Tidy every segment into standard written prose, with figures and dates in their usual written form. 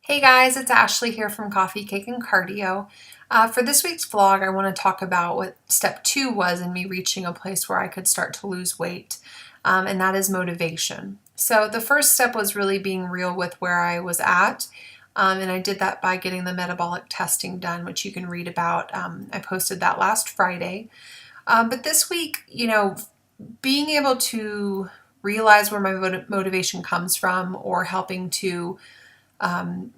Hey guys, it's Ashley here from Coffee, Cake, and Cardio. For this week's vlog, I want to talk about what step 2 was in me reaching a place where I could start to lose weight, and that is motivation. So the first step was really being real with where I was at, and I did that by getting the metabolic testing done, which you can read about. I posted that last Friday. But this week, being able to realize where my motivation comes from or helping to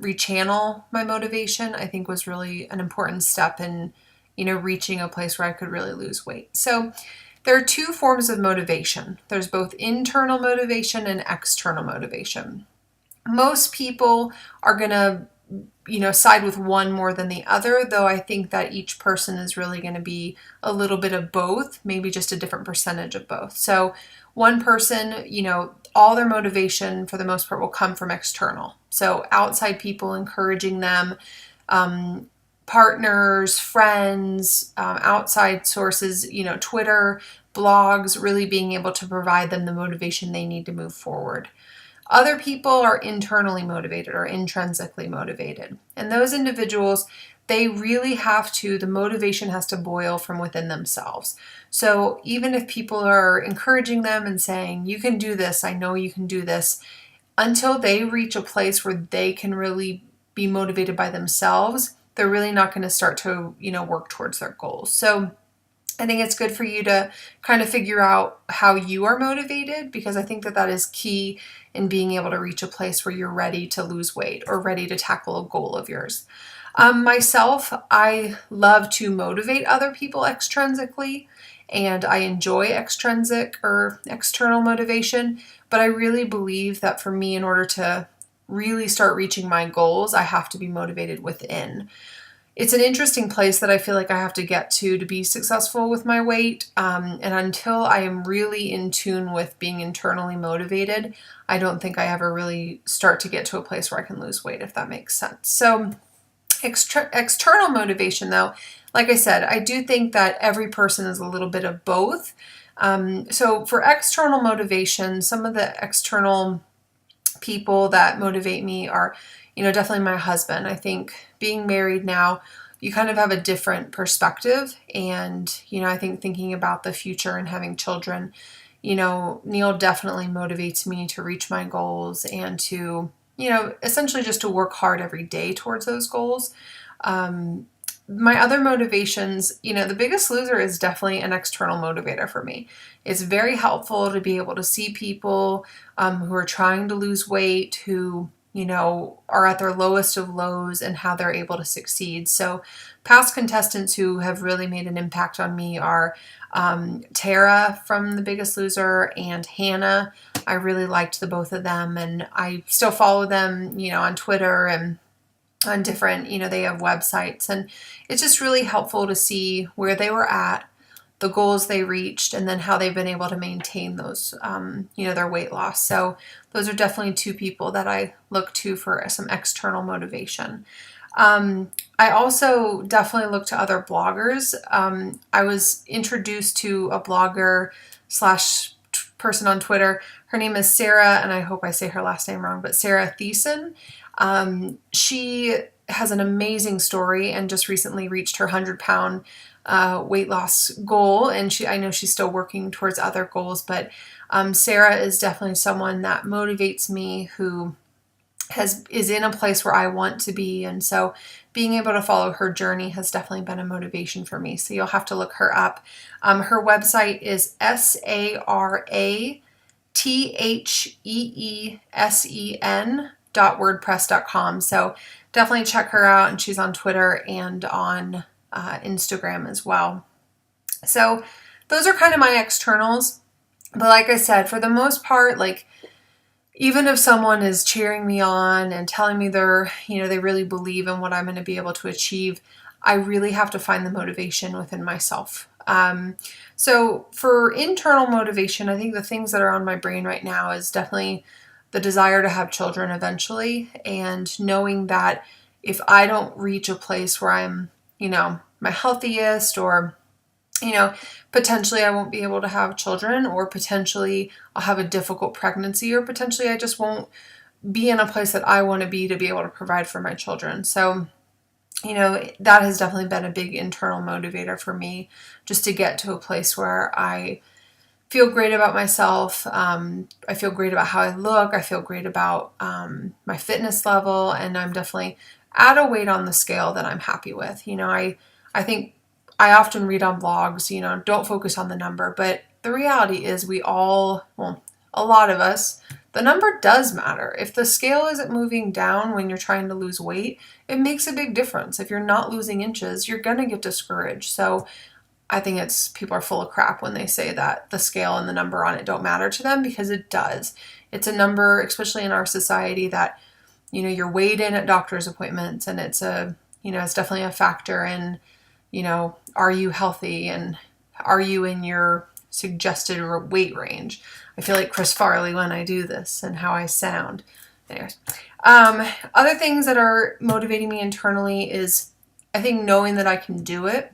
rechannel my motivation, I think was really an important step in, reaching a place where I could really lose weight. So there are two forms of motivation. There's both internal motivation and external motivation. Most people are going to side with one more than the other, though I think that each person is really going to be a little bit of both, maybe just a different percentage of both. So one person, all their motivation for the most part will come from external. So outside people encouraging them, partners, friends, outside sources, Twitter, blogs, really being able to provide them the motivation they need to move forward. Other people are internally motivated or intrinsically motivated. And those individuals, they really the motivation has to boil from within themselves. So even if people are encouraging them and saying, you can do this, I know you can do this, until they reach a place where they can really be motivated by themselves, they're really not going to start to, work towards their goals. So I think it's good for you to kind of figure out how you are motivated, because I think that is key in being able to reach a place where you're ready to lose weight or ready to tackle a goal of yours. Myself, I love to motivate other people extrinsically, and I enjoy extrinsic or external motivation, but I really believe that for me, in order to really start reaching my goals, I have to be motivated within. It's an interesting place that I feel like I have to get to be successful with my weight. And until I am really in tune with being internally motivated, I don't think I ever really start to get to a place where I can lose weight, if that makes sense. So external motivation, though, like I said, I do think that every person is a little bit of both. So for external motivation, some of the external people that motivate me are, definitely my husband. I think being married now, you kind of have a different perspective. And, I think thinking about the future and having children, Neil definitely motivates me to reach my goals and to, essentially just to work hard every day towards those goals. My other motivations, the Biggest Loser is definitely an external motivator for me. It's very helpful to be able to see people who are trying to lose weight, who, are at their lowest of lows, and how they're able to succeed. So past contestants who have really made an impact on me are Tara from The Biggest Loser and Hannah. I really liked the both of them, and I still follow them, on Twitter and on different, they have websites, and it's just really helpful to see where they were at, the goals they reached, and then how they've been able to maintain those, their weight loss. So those are definitely two people that I look to for some external motivation. I also definitely look to other bloggers. I was introduced to a blogger slash person on Twitter. Her name is Sarah, and I hope I say her last name wrong, but Sarah Thiessen. She has an amazing story and just recently reached her 100-pound weight loss goal. And I know she's still working towards other goals, but Sarah is definitely someone that motivates me, who is in a place where I want to be. And so being able to follow her journey has definitely been a motivation for me. So you'll have to look her up. Her website is SARATHEESEN.wordpress.com. So definitely check her out, and she's on Twitter and on Instagram as well. So those are kind of my externals. But like I said, for the most part, even if someone is cheering me on and telling me they really believe in what I'm going to be able to achieve, I really have to find the motivation within myself. So for internal motivation, I think the things that are on my brain right now is definitely the desire to have children eventually, and knowing that if I don't reach a place where I'm, my healthiest, or, potentially I won't be able to have children, or potentially I'll have a difficult pregnancy, or potentially I just won't be in a place that I want to be able to provide for my children. So, that has definitely been a big internal motivator for me, just to get to a place where I feel great about myself. I feel great about how I look. I feel great about my fitness level, and I'm definitely at a weight on the scale that I'm happy with. I think I often read on blogs, don't focus on the number, but the reality is a lot of us, the number does matter. If the scale isn't moving down when you're trying to lose weight, it makes a big difference. If you're not losing inches, you're going to get discouraged. So I think people are full of crap when they say that the scale and the number on it don't matter to them, because it does. It's a number, especially in our society, that, you're weighed in at doctor's appointments, and it's it's definitely a factor in, are you healthy and are you in your suggested weight range? I feel like Chris Farley when I do this and how I sound. Anyways, other things that are motivating me internally is, I think, knowing that I can do it.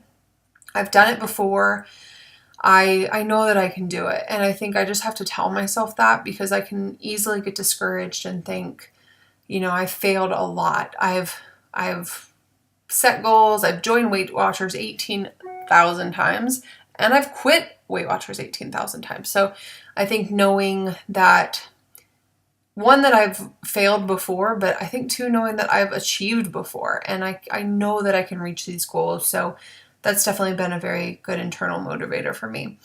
I've done it before. I know that I can do it. And I think I just have to tell myself that, because I can easily get discouraged and think, I've failed a lot. I've set goals. I've joined Weight Watchers 18,000 times, and I've quit Weight Watchers 18,000 times. So I think knowing that, one, that I've failed before, but I think two, knowing that I've achieved before, and I know that I can reach these goals. So that's definitely been a very good internal motivator for me.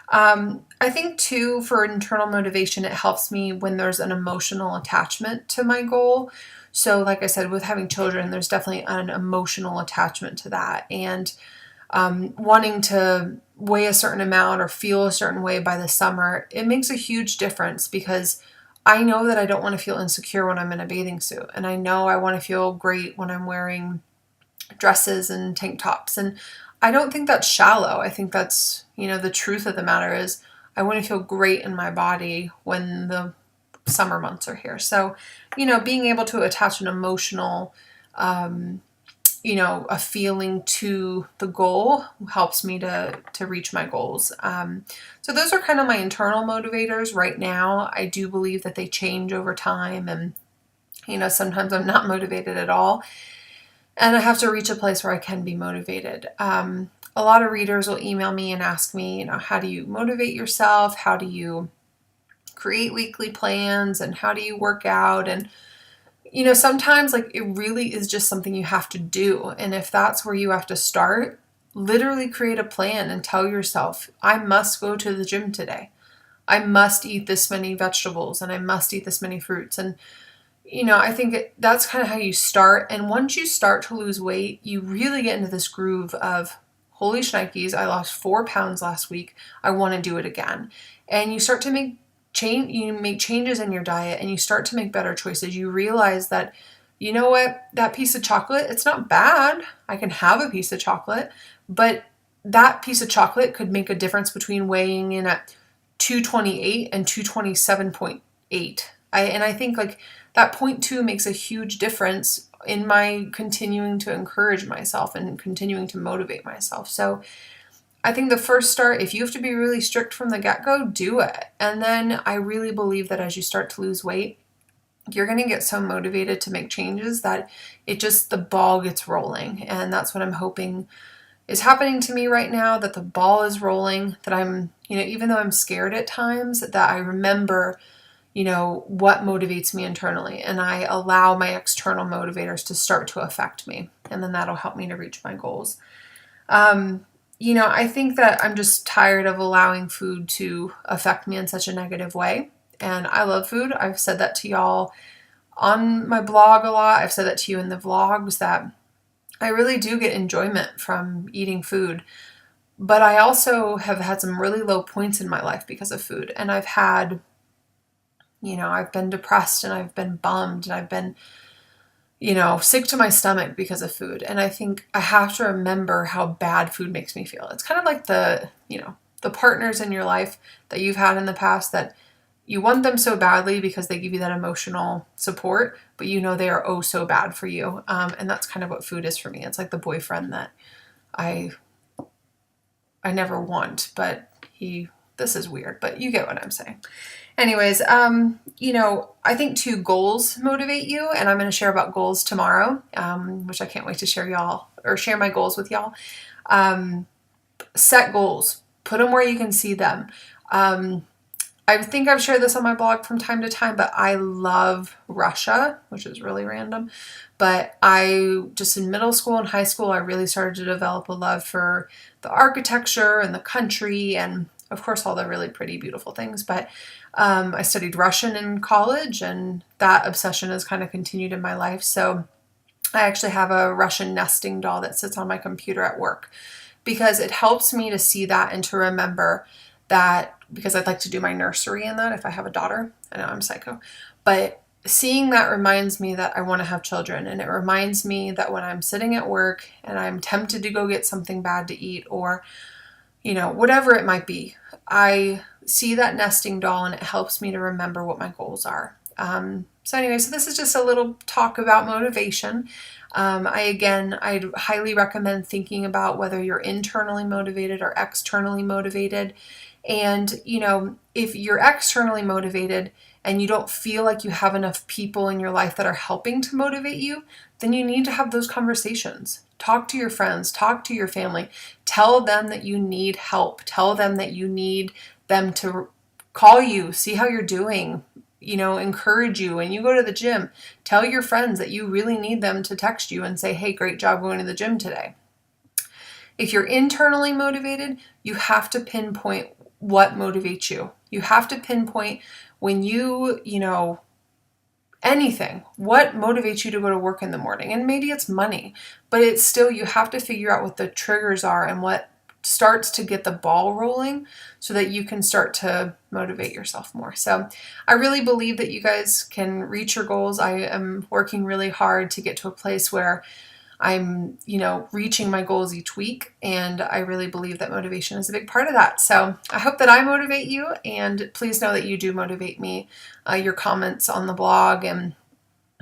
I think too, for internal motivation, it helps me when there's an emotional attachment to my goal. So like I said, with having children, there's definitely an emotional attachment to that. And wanting to weigh a certain amount or feel a certain way by the summer, it makes a huge difference, because I know that I don't want to feel insecure when I'm in a bathing suit. And I know I want to feel great when I'm wearing dresses and tank tops. And I don't think that's shallow. I think that's, the truth of the matter is, I want to feel great in my body when the summer months are here. So, being able to attach an emotional, a feeling to the goal helps me to reach my goals. So those are kind of my internal motivators right now. I do believe that they change over time, and, sometimes I'm not motivated at all. And I have to reach a place where I can be motivated. A lot of readers will email me and ask me, how do you motivate yourself? How do you create weekly plans? And how do you work out? And, sometimes it really is just something you have to do. And if that's where you have to start, literally create a plan and tell yourself, I must go to the gym today. I must eat this many vegetables, and I must eat this many fruits. And I think that's kind of how you start. And once you start to lose weight, you really get into this groove of, holy shnikes, I lost 4 pounds last week. I want to do it again. And you start to make changes in your diet, and you start to make better choices. You realize that, that piece of chocolate, it's not bad. I can have a piece of chocolate, but that piece of chocolate could make a difference between weighing in at 228 and 227.8. I think that 0.2 makes a huge difference in my continuing to encourage myself and continuing to motivate myself. So I think the first start, if you have to be really strict from the get-go, do it. And then I really believe that as you start to lose weight, you're going to get so motivated to make changes that the ball gets rolling. And that's what I'm hoping is happening to me right now, that the ball is rolling, that I'm, even though I'm scared at times, that I remember, what motivates me internally, and I allow my external motivators to start to affect me. And then that'll help me to reach my goals. I think that I'm just tired of allowing food to affect me in such a negative way. And I love food. I've said that to y'all on my blog a lot. I've said that to you in the vlogs, that I really do get enjoyment from eating food. But I also have had some really low points in my life because of food. And I've had, I've been depressed, and I've been bummed, and I've been, sick to my stomach because of food. And I think I have to remember how bad food makes me feel. It's kind of like the partners in your life that you've had in the past, that you want them so badly because they give you that emotional support, but they are oh so bad for you. And that's kind of what food is for me. It's like the boyfriend that I never want, but this is weird, but you get what I'm saying. Anyways, I think too, goals motivate you, and I'm going to share about goals tomorrow, which I can't wait to share my goals with y'all. Set goals, put them where you can see them. I think I've shared this on my blog from time to time, but I love Russia, which is really random. But just in middle school and high school, I really started to develop a love for the architecture and the country and, of course, all the really pretty, beautiful things. But I studied Russian in college, and that obsession has kind of continued in my life. So I actually have a Russian nesting doll that sits on my computer at work because it helps me to see that and to remember that, because I'd like to do my nursery in that if I have a daughter. I know I'm psycho, but seeing that reminds me that I want to have children, and it reminds me that when I'm sitting at work and I'm tempted to go get something bad to eat, or whatever it might be, I see that nesting doll and it helps me to remember what my goals are. So this is just a little talk about motivation. I'd highly recommend thinking about whether you're internally motivated or externally motivated. And, if you're externally motivated and you don't feel like you have enough people in your life that are helping to motivate you, then you need to have those conversations. Talk to your friends, talk to your family, tell them that you need help, tell them that you need them to call you, see how you're doing, encourage you. When you go to the gym, tell your friends that you really need them to text you and say, hey, great job going to the gym today. If you're internally motivated, you have to pinpoint what motivates you. You have to pinpoint when anything, what motivates you to go to work in the morning. And maybe it's money, but it's still, you have to figure out what the triggers are and what starts to get the ball rolling so that you can start to motivate yourself more. So I really believe that you guys can reach your goals. I am working really hard to get to a place where I'm, reaching my goals each week, and I really believe that motivation is a big part of that. So I hope that I motivate you, and please know that you do motivate me. Your comments on the blog and,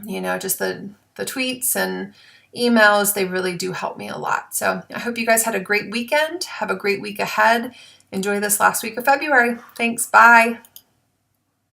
just the tweets and emails, they really do help me a lot. So I hope you guys had a great weekend. Have a great week ahead. Enjoy this last week of February. Thanks. Bye.